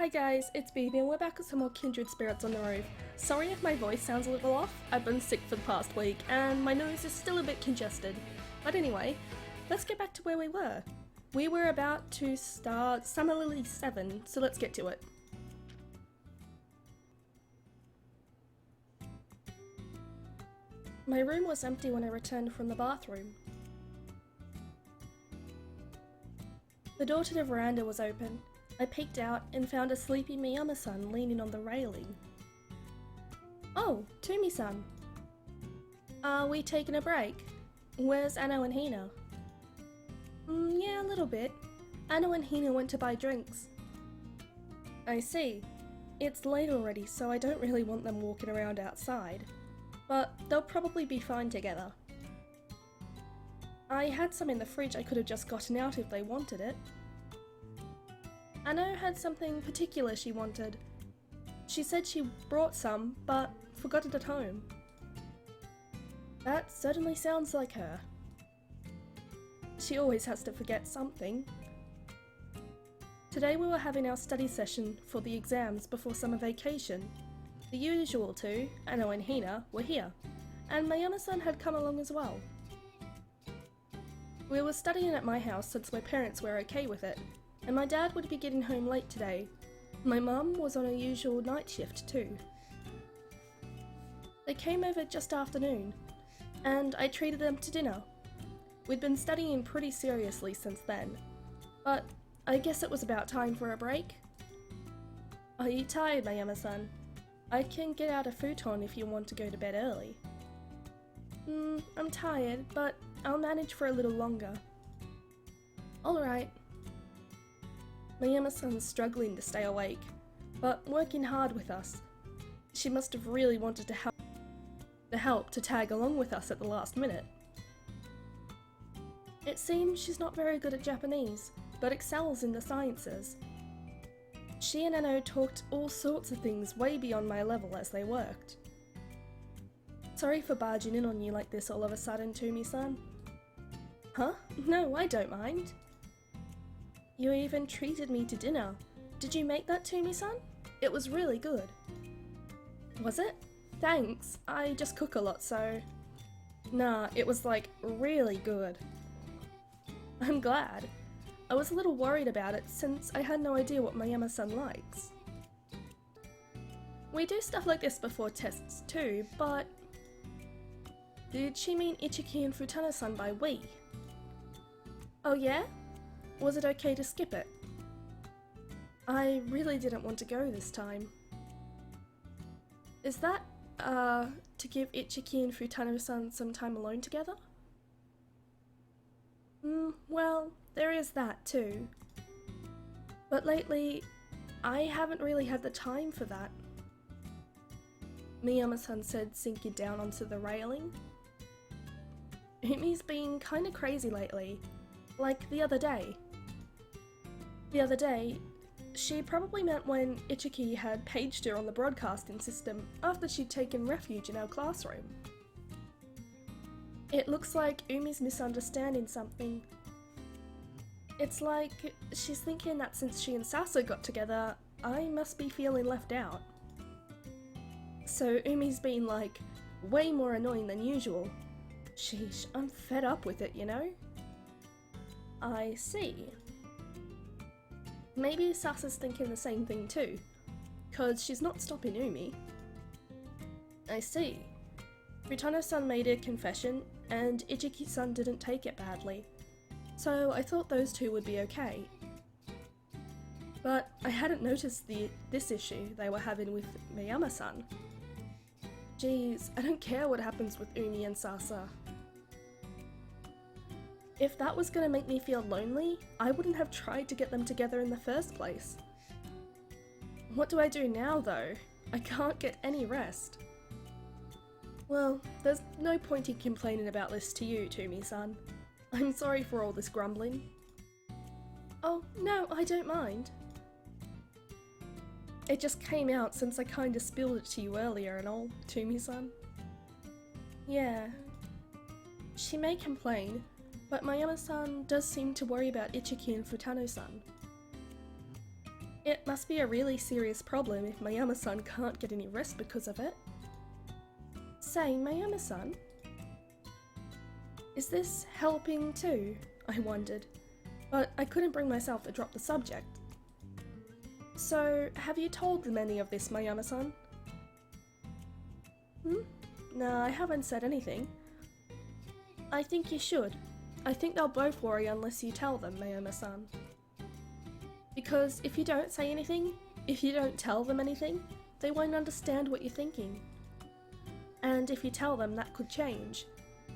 Hi guys, it's Baby and we're back with some more Kindred Spirits on the roof. Sorry if my voice sounds a little off, I've been sick for the past week and my nose is still a bit congested. But anyway, let's get back to where we were. We were about to start Summer Lily 7, so let's get to it. My room was empty when I returned from the bathroom. The door to the veranda was open. I peeked out and found a sleepy Miyama-san leaning on the railing. Oh, Toomi-san. Are we taking a break? Where's Anno and Hina? Yeah, a little bit. Anno and Hina went to buy drinks. I see. It's late already, so I don't really want them walking around outside. But they'll probably be fine together. I had some in the fridge I could have just gotten out if they wanted it. Anno had something particular she wanted. She said she brought some, but forgot it at home. That certainly sounds like her. She always has to forget something. Today we were having our study session for the exams before summer vacation. The usual two, Anno and Hina, were here, and Miyama-san had come along as well. We were studying at my house since my parents were okay with it, and my dad would be getting home late today. My mum was on her usual night shift too. They came over just after noon, and I treated them to dinner. We'd been studying pretty seriously since then, but I guess it was about time for a break. Are you tired, Miyama-san? I can get out a futon if you want to go to bed early. I'm tired, but I'll manage for a little longer. Alright. Miyama-san's struggling to stay awake, but working hard with us. She must have really wanted to help to tag along with us at the last minute. It seems she's not very good at Japanese, but excels in the sciences. She and Anno talked all sorts of things way beyond my level as they worked. Sorry for barging in on you like this all of a sudden, Toomi-san. Huh? No, I don't mind. You even treated me to dinner. Did you make that, Toomi-san? It was really good. Was it? Thanks. I just cook a lot, so... Nah, it was like really good. I'm glad. I was a little worried about it since I had no idea what Miyama-san likes. We do stuff like this before tests too, but... Did she mean Ichiki and Futano-san by we? Oh yeah? Was it okay to skip it? I really didn't want to go this time. Is that, to give Ichiki and Futano-san some time alone together? Well, there is that too. But lately, I haven't really had the time for that. Miyama-san said, sinking down onto the railing. Umi's been kinda crazy lately, like the other day. The other day, she probably meant when Ichiki had paged her on the broadcasting system after she'd taken refuge in our classroom. It looks like Umi's misunderstanding something. It's like she's thinking that since she and Sasa got together, I must be feeling left out. So Umi's been like, way more annoying than usual. Sheesh, I'm fed up with it, you know? I see. Maybe Sasa's thinking the same thing too, 'cause she's not stopping Umi. I see. Futano-san made a confession, and Ichiki-san didn't take it badly, so I thought those two would be okay. But I hadn't noticed this issue they were having with Miyama-san. Geez, I don't care what happens with Umi and Sasa. If that was gonna make me feel lonely, I wouldn't have tried to get them together in the first place. What do I do now though? I can't get any rest. Well, there's no point in complaining about this to you, Toomi-san. I'm sorry for all this grumbling. Oh, no, I don't mind. It just came out since I kinda spilled it to you earlier and all, Toomi-san. Yeah. She may complain, but Miyama-san does seem to worry about Ichiki and Futano-san. It must be a really serious problem if Mayama-san can't get any rest because of it. Say, Mayama-san? Is this helping too? I wondered, but I couldn't bring myself to drop the subject. So, have you told them any of this, Mayama-san? No, I haven't said anything. I think you should. I think they'll both worry unless you tell them, Mayama-san. Because if you don't say anything, if you don't tell them anything, they won't understand what you're thinking. And if you tell them, that could change.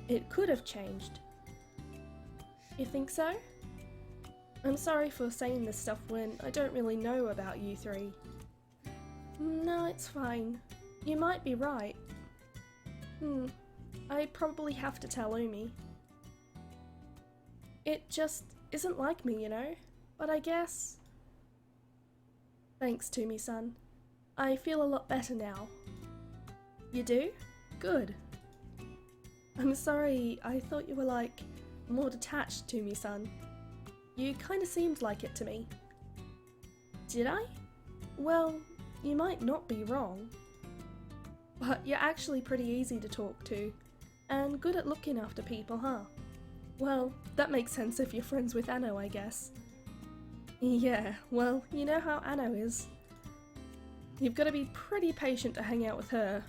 It could have changed. You think so? I'm sorry for saying this stuff when I don't really know about you three. No, it's fine. You might be right. I probably have to tell Umi. It just isn't like me, you know? But I guess... Thanks, Toomi-san. I feel a lot better now. You do? Good. I'm sorry, I thought you were like, more detached, Toomi-san. You kinda seemed like it to me. Did I? Well, you might not be wrong. But you're actually pretty easy to talk to, and good at looking after people, huh? Well, that makes sense if you're friends with Anno, I guess. Yeah, well, you know how Anno is. You've got to be pretty patient to hang out with her.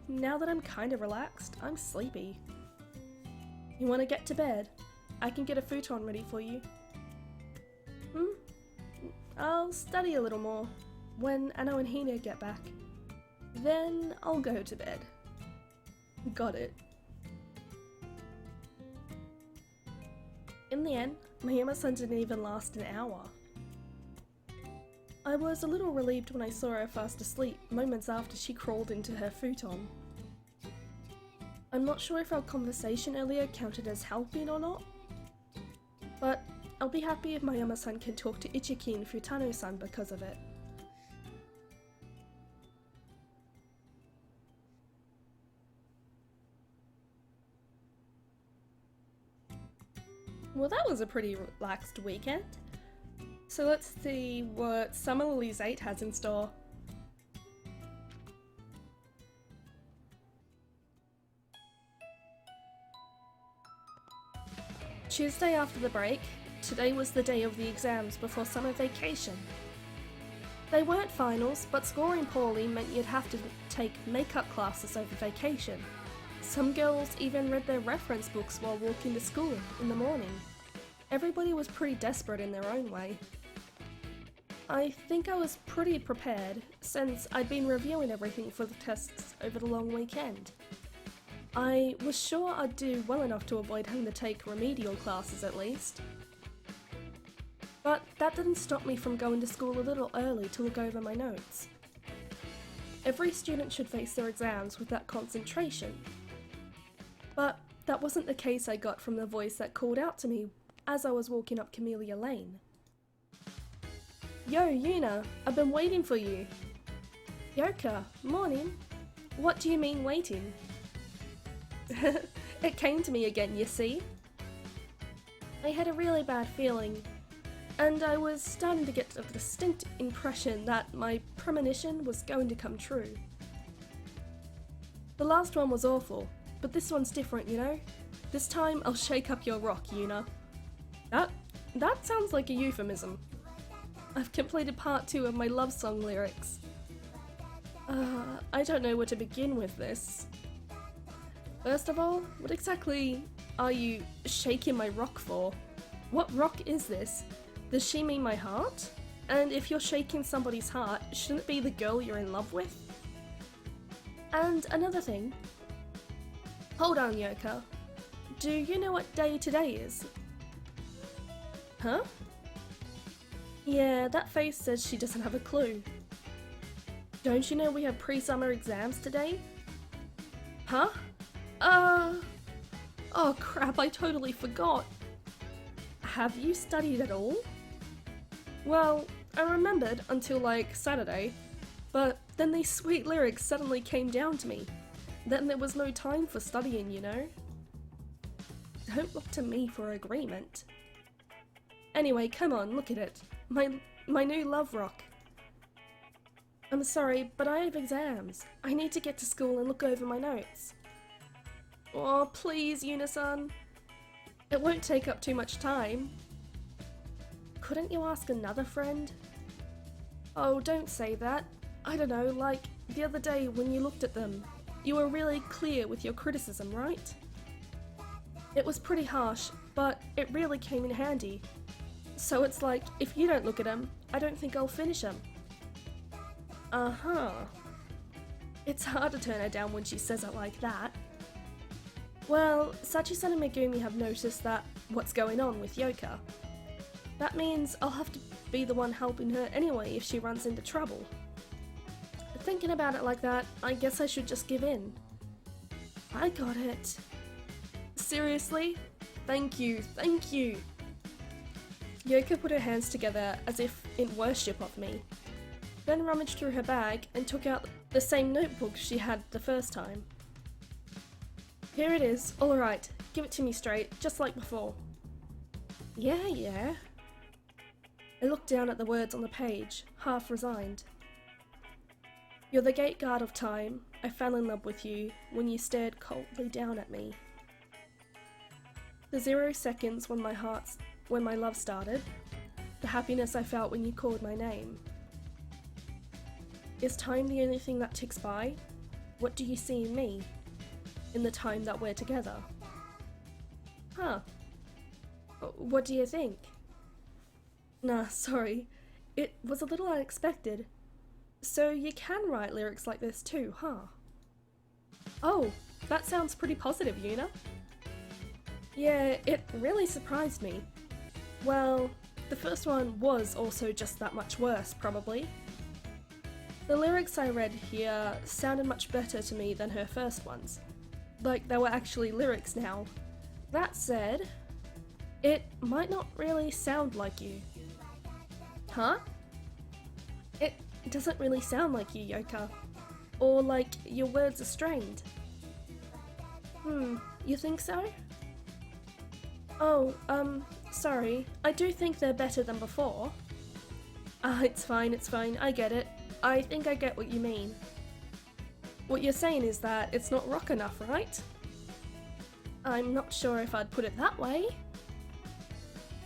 Now that I'm kinda relaxed, I'm sleepy. You want to get to bed? I can get a futon ready for you. I'll study a little more when Anno and Hina get back. Then I'll go to bed. Got it. In the end, Mayama-san didn't even last an hour. I was a little relieved when I saw her fast asleep moments after she crawled into her futon. I'm not sure if our conversation earlier counted as helping or not, but I'll be happy if Mayama-san can talk to Ichiki and Futano-san because of it. Well, that was a pretty relaxed weekend. So let's see what Summer Lily's 8 has in store. Tuesday after the break, today was the day of the exams before summer vacation. They weren't finals, but scoring poorly meant you'd have to take makeup classes over vacation. Some girls even read their reference books while walking to school in the morning. Everybody was pretty desperate in their own way. I think I was pretty prepared, since I'd been reviewing everything for the tests over the long weekend. I was sure I'd do well enough to avoid having to take remedial classes at least. But that didn't stop me from going to school a little early to look over my notes. Every student should face their exams with that concentration. But that wasn't the case I got from the voice that called out to me as I was walking up Camellia Lane. Yo, Yuna, I've been waiting for you. Yoka, morning. What do you mean waiting? It came to me again, you see? I had a really bad feeling, and I was starting to get a distinct impression that my premonition was going to come true. The last one was awful, but this one's different, you know? This time I'll shake up your rock, Yuna. That sounds like a euphemism. I've completed part 2 of my love song lyrics. I don't know where to begin with this. First of all, what exactly are you shaking my rock for? What rock is this? Does she mean my heart? And if you're shaking somebody's heart, shouldn't it be the girl you're in love with? And another thing. Hold on, Yoka. Do you know what day today is? Huh? Yeah, that face says she doesn't have a clue. Don't you know we have pre-summer exams today? Huh? Oh crap, I totally forgot. Have you studied at all? Well, I remembered until like Saturday, but then these sweet lyrics suddenly came down to me. Then there was no time for studying, you know? Don't look to me for agreement. Anyway, come on, look at it. My my new love rock. I'm sorry, but I have exams. I need to get to school and look over my notes. Oh, please, Yuna-san. It won't take up too much time. Couldn't you ask another friend? Oh, don't say that. I don't know, like the other day when you looked at them. You were really clear with your criticism, right? It was pretty harsh, but it really came in handy. So it's like, if you don't look at them, I don't think I'll finish them. Uh-huh. It's hard to turn her down when she says it like that. Well, Sachi-san and Megumi have noticed that what's going on with Yoka. That means I'll have to be the one helping her anyway if she runs into trouble. Thinking about it like that, I guess I should just give in. I got it. Seriously? Thank you, thank you. Yoka put her hands together as if in worship of me, then rummaged through her bag and took out the same notebook she had the first time. Here it is, alright, give it to me straight, just like before. Yeah. I looked down at the words on the page, half resigned. You're the gate guard of time. I fell in love with you when you stared coldly down at me. The 0 seconds when my love started, the happiness I felt when you called my name. Is time the only thing that ticks by? What do you see in me? In the time that we're together? Huh. What do you think? Nah, sorry. It was a little unexpected. So you can write lyrics like this too, huh? Oh, that sounds pretty positive, Yuna. Yeah, it really surprised me. Well, the first one was also just that much worse, probably. The lyrics I read here sounded much better to me than her first ones. Like they were actually lyrics now. That said, it might not really sound like you. Huh? It doesn't really sound like you, Yoka. Or like your words are strained. You think so? Oh, sorry. I do think they're better than before. It's fine, I get it. I think I get what you mean. What you're saying is that it's not rock enough, right? I'm not sure if I'd put it that way.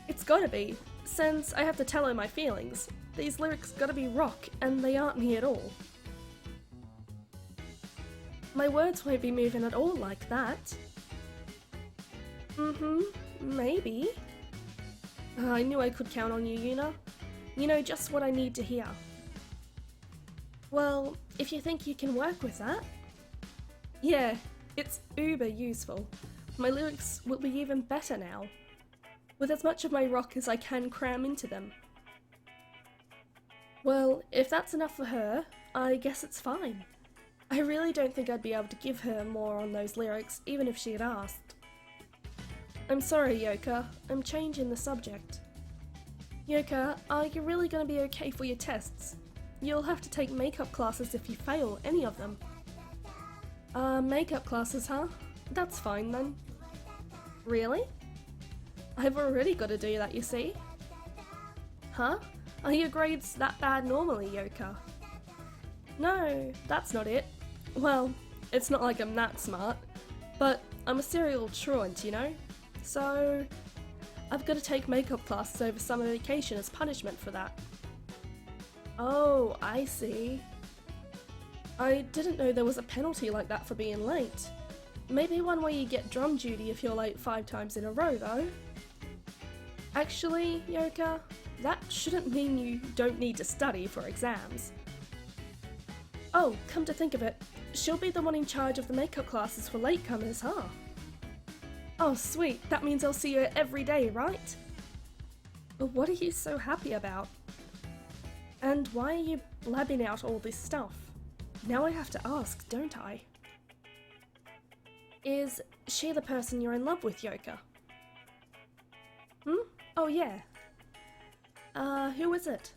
It's gotta be, since I have to tell her my feelings. These lyrics gotta be rock, and they aren't me at all. My words won't be moving at all like that. Maybe. I knew I could count on you, Yuna. You know just what I need to hear. Well, if you think you can work with that. Yeah, it's uber useful. My lyrics will be even better now, with as much of my rock as I can cram into them. Well, if that's enough for her, I guess it's fine. I really don't think I'd be able to give her more on those lyrics, even if she had asked. I'm sorry, Yoka, I'm changing the subject. Yoka, are you really going to be okay for your tests? You'll have to take makeup classes if you fail any of them. Makeup classes, huh? That's fine then. Really? I've already got to do that, you see. Huh? Are your grades that bad normally, Yoka? No, that's not it. Well, it's not like I'm that smart, but I'm a serial truant, you know? So, I've got to take makeup classes over summer vacation as punishment for that. Oh, I see. I didn't know there was a penalty like that for being late. Maybe one where you get drum duty if you're late 5 times in a row, though. Actually, Yoka, that shouldn't mean you don't need to study for exams. Oh, come to think of it, she'll be the one in charge of the makeup classes for latecomers, huh? Oh, sweet, that means I'll see her every day, right? But what are you so happy about? And why are you blabbing out all this stuff? Now I have to ask, don't I? Is she the person you're in love with, Yoka? Oh yeah. Who is it?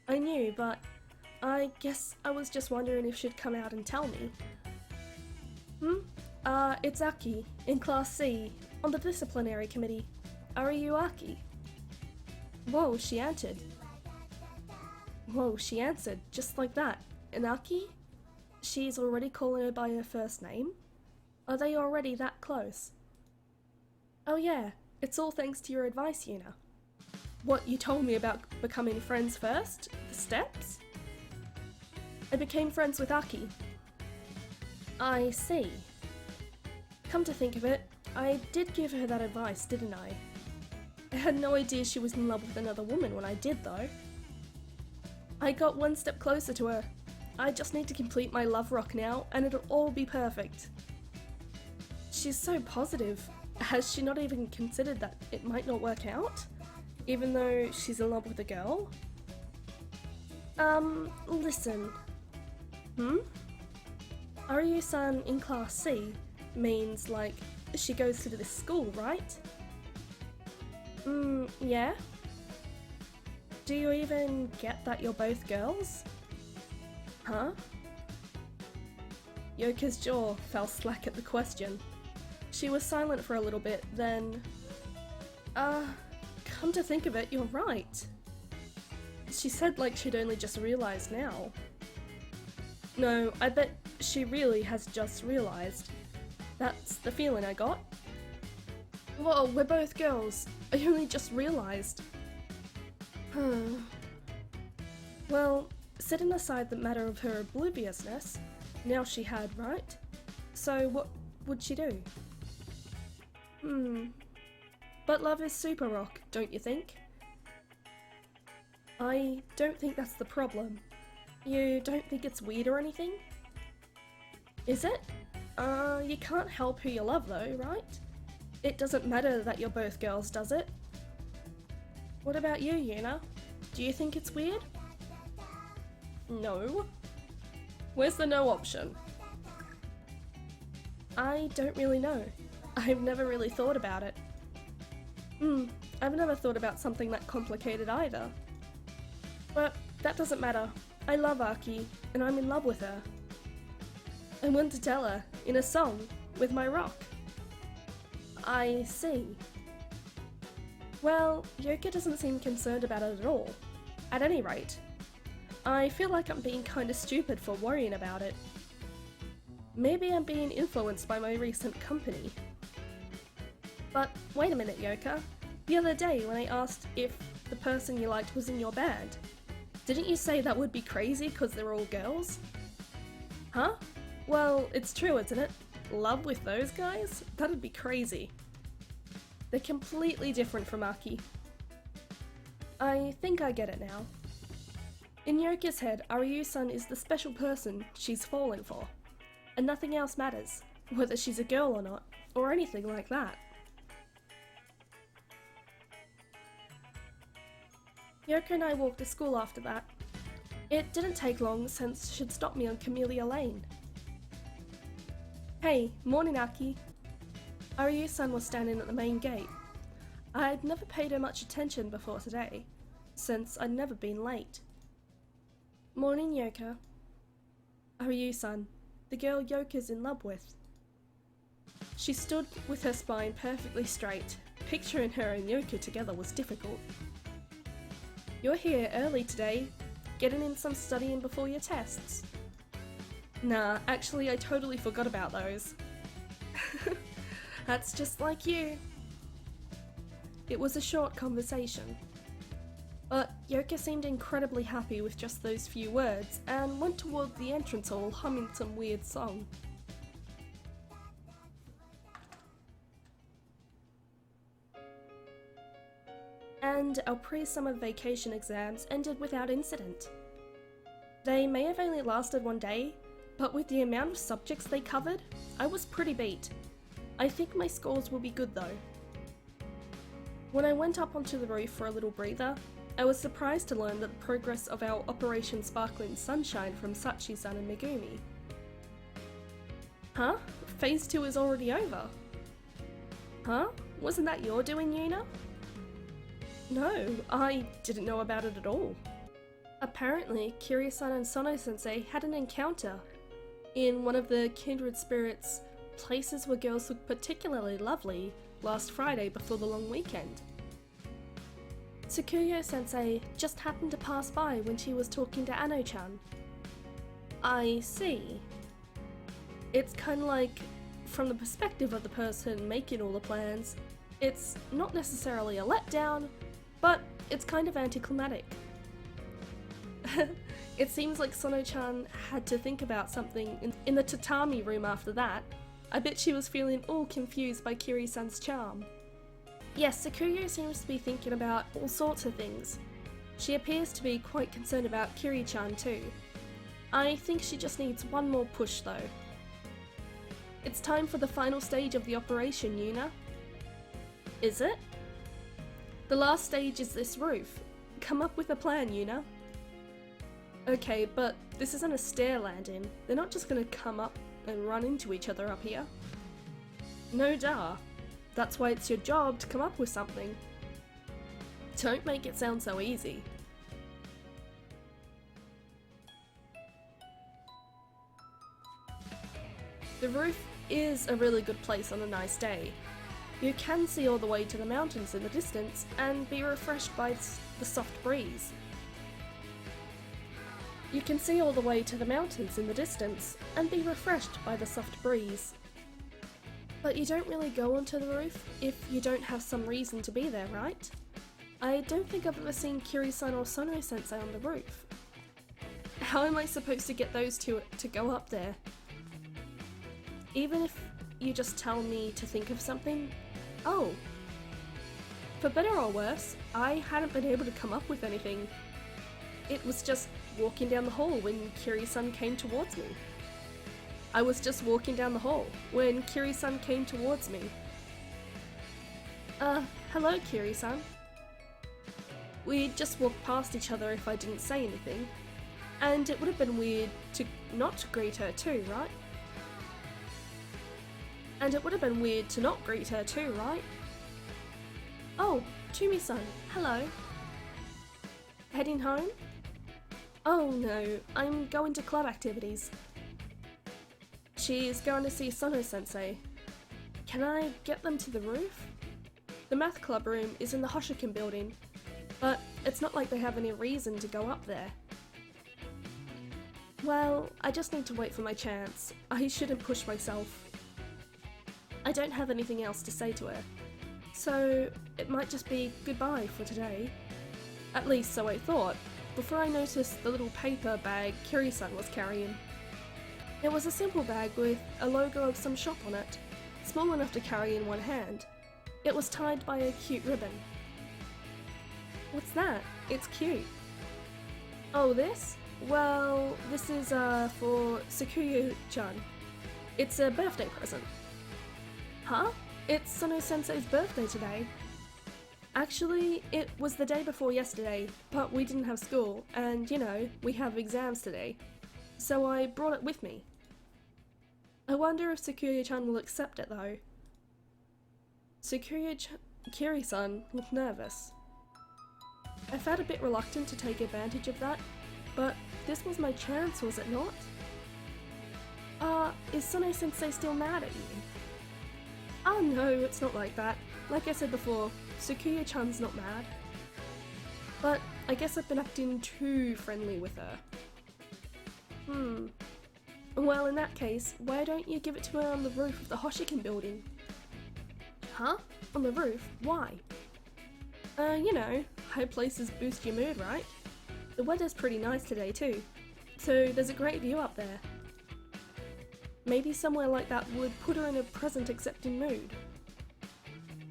I knew, but I guess I was just wondering if she'd come out and tell me. It's Aki, in Class C, on the disciplinary committee. Are you Aki? Whoa, she answered. Whoa, she answered, just like that. Inaki? She's already calling her by her first name? Are they already that close? Oh yeah, it's all thanks to your advice, Yuna. What, you told me about becoming friends first? The steps? I became friends with Aki. I see. Come to think of it, I did give her that advice, didn't I? I had no idea she was in love with another woman when I did, though. I got one step closer to her. I just need to complete my love rock now, and it'll all be perfect. She's so positive. Has she not even considered that it might not work out? Even though she's in love with a girl? Listen. Aryu-san in Class C means, like, she goes to this school, right? Yeah? Do you even get that you're both girls? Huh? Yoka's jaw fell slack at the question. She was silent for a little bit, then... come to think of it, you're right. She said like she'd only just realised now. No, I bet she really has just realised. That's the feeling I got. Whoa, we're both girls. I only just realised. Well, setting aside the matter of her obliviousness, now she had, right? So what would she do? But love is super rock, don't you think? I don't think that's the problem. You don't think it's weird or anything? Is it? You can't help who you love though, right? It doesn't matter that you're both girls, does it? What about you, Yuna? Do you think it's weird? No. Where's the no option? I don't really know. I've never really thought about it. I've never thought about something that complicated either. But that doesn't matter. I love Aki, and I'm in love with her. I want to tell her, in a song, with my rock. I see. Well, Yoka doesn't seem concerned about it at all. At any rate. I feel like I'm being kinda stupid for worrying about it. Maybe I'm being influenced by my recent company. But wait a minute, Yoka. The other day when I asked if the person you liked was in your band, didn't you say that would be crazy because they're all girls? Huh? Well, it's true, isn't it? Love with those guys? That'd be crazy. They're completely different from Aki. I think I get it now. In Yoka's head, Aryu-san is the special person she's fallen for, and nothing else matters, whether she's a girl or not, or anything like that. Yoka and I walked to school after that. It didn't take long since she'd stopped me on Camellia Lane. Hey, morning Aki. Aryu-san was standing at the main gate. I'd never paid her much attention before today, since I'd never been late. Morning Yoka. Aryu-san, the girl Yoka's in love with. She stood with her spine perfectly straight. Picturing her and Yoka together was difficult. You're here early today, getting in some studying before your tests. Nah, actually I totally forgot about those. That's just like you. It was a short conversation. But Yoka seemed incredibly happy with just those few words and went toward the entrance hall humming some weird song. And our pre-summer vacation exams ended without incident. They may have only lasted one day, but with the amount of subjects they covered, I was pretty beat. I think my scores will be good though. When I went up onto the roof for a little breather, I was surprised to learn that the progress of our Operation Sparkling Sunshine from Sachi-san and Megumi. Huh? Phase 2 is already over. Huh? Wasn't that your doing, Yuna? No, I didn't know about it at all. Apparently, Kiryu-san and Sono-sensei had an encounter in one of the Kindred Spirits places where girls look particularly lovely last Friday before the long weekend. Tsukuyo-sensei just happened to pass by when she was talking to Ano-chan. I see. It's kind of like, from the perspective of the person making all the plans, it's not necessarily a letdown, but it's kind of anticlimactic. It seems like Sono-chan had to think about something in the tatami room after that. I bet she was feeling all confused by Kiri-san's charm. Yes, Sakuyo seems to be thinking about all sorts of things. She appears to be quite concerned about Kiri-chan too. I think she just needs one more push though. It's time for the final stage of the operation, Yuna. Is it? The last stage is this roof. Come up with a plan, Yuna. Okay, but this isn't a stair landing. They're not just gonna come up and run into each other up here. No duh. That's why it's your job to come up with something. Don't make it sound so easy. The roof is a really good place on a nice day. You can see all the way to the mountains in the distance and be refreshed by the soft breeze. You can see all the way to the mountains in the distance and be refreshed by the soft breeze. But you don't really go onto the roof if you don't have some reason to be there, right? I don't think I've ever seen Kiri-san or Sono-sensei on the roof. How am I supposed to get those two to go up there? Even if you just tell me to think of something? Oh. For better or worse, I hadn't been able to come up with anything. It was just walking down the hall when Kiri-san came towards me. I was just walking down the hall when Kiri-san came towards me. Hello Kiri-san. We'd just walked past each other if I didn't say anything. And it would have been weird to not greet her too, right? And it would have been weird to not greet her too, right? Oh, Toomi-san, hello. Heading home? Oh no, I'm going to club activities. She's going to see Sono-sensei. Can I get them to the roof? The math club room is in the Hoshikin building, but it's not like they have any reason to go up there. Well, I just need to wait for my chance. I shouldn't push myself. I don't have anything else to say to her, so it might just be goodbye for today. At least so I thought, before I noticed the little paper bag Kiri-san was carrying. It was a simple bag with a logo of some shop on it, small enough to carry in one hand. It was tied by a cute ribbon. What's that? It's cute. Oh, this? Well, this is for Sakuyo-chan. It's a birthday present. Huh? It's Sono-sensei's birthday today. Actually, it was the day before yesterday, but we didn't have school, and you know, we have exams today. So I brought it with me. I wonder if Sakuyo-chan will accept it though. Kiri-san looked nervous. I felt a bit reluctant to take advantage of that, but this was my chance, was it not? Is Sono-sensei still mad at you? Oh no, it's not like that. Like I said before, Sakuyo-chan's not mad. But I guess I've been acting too friendly with her. Well, in that case, why don't you give it to her on the roof of the Hoshikin building? Huh? On the roof? Why? You know, high places boost your mood, right? The weather's pretty nice today too, so there's a great view up there. Maybe somewhere like that would put her in a present-accepting mood.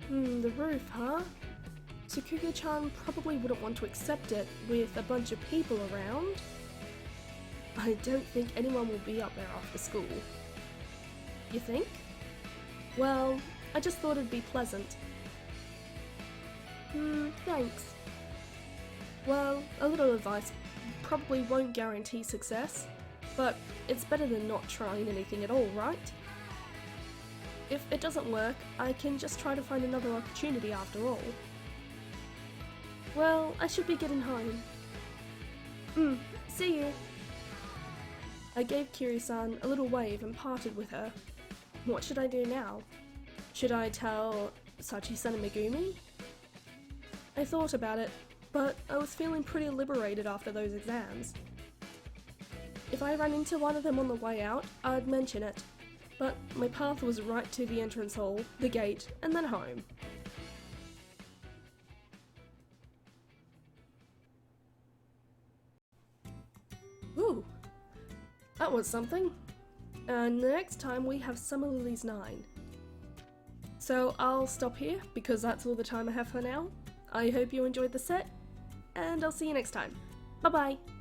The roof, huh? Sakuyo-chan probably wouldn't want to accept it with a bunch of people around. I don't think anyone will be up there after school. You think? Well, I just thought it'd be pleasant. Thanks. Well, a little advice probably won't guarantee success, but it's better than not trying anything at all, right? If it doesn't work, I can just try to find another opportunity after all. Well, I should be getting home. See you. I gave Kiri-san a little wave and parted with her. What should I do now? Should I tell Sachi-san and Megumi? I thought about it, but I was feeling pretty liberated after those exams. If I ran into one of them on the way out, I'd mention it, but my path was right to the entrance hall, the gate, and then home. Ooh, that was something. And next time we have Summer Lily's 9. So I'll stop here because that's all the time I have for now. I hope you enjoyed the set, and I'll see you next time. Bye bye!